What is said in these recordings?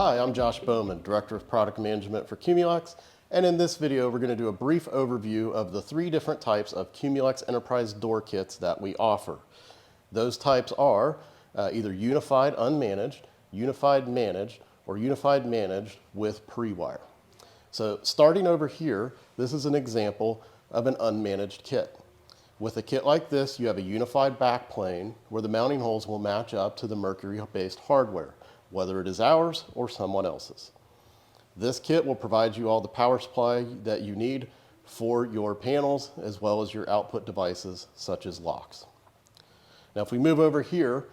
Hi, I'm Josh Bowman, Director of Product Management for Cumulex, and in this video we're going to do a brief overview of the three different types of Cumulex Enterprise door kits that we offer. Those types are either unified unmanaged, unified managed, or unified managed with pre-wire. So starting over here, this is an example of an unmanaged kit. With a kit like this, you have a unified backplane where the mounting holes will match up to the mercury-based hardware, whether it is ours or someone else's. This kit will provide you all the power supply that you need for your panels as well as your output devices such as locks. Now if we move over here,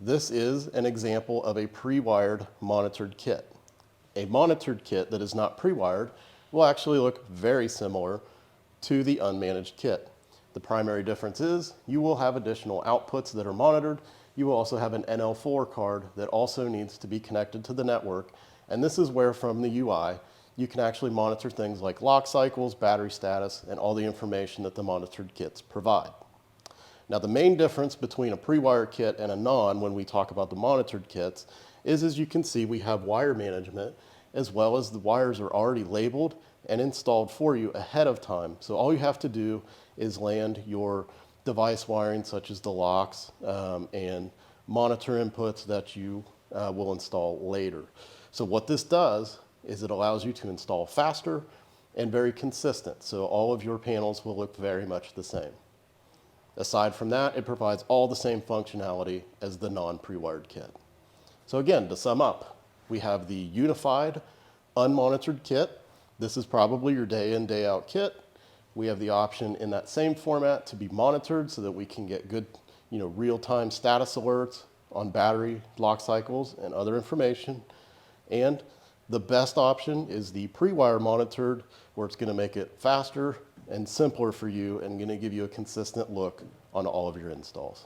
this is an example of a pre-wired monitored kit. A monitored kit that is not pre-wired will actually look very similar to the unmanaged kit. The primary difference is you will have additional outputs that are monitored. You will also have an NL4 card that also needs to be connected to the network. And this is where from the UI, you can actually monitor things like lock cycles, battery status, and all the information that the monitored kits provide. Now the main difference between a pre-wired kit and a non when we talk about the monitored kits is, as you can see, we have wire management as well as the wires are already labeled and installed for you ahead of time. So all you have to do is land your device wiring such as the locks and monitor inputs that you will install later. So what this does is it allows you to install faster and very consistent. So all of your panels will look very much the same. Aside from that, it provides all the same functionality as the non-pre-wired kit. So again, to sum up, we have the unified unmonitored kit. This is probably your day in, day out kit. We have the option in that same format to be monitored so that we can get good, real-time status alerts on battery, lock cycles, and other information. And the best option is the pre-wire monitored, where it's going to make it faster and simpler for you and going to give you a consistent look on all of your installs.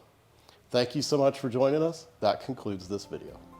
Thank you so much for joining us. That concludes this video.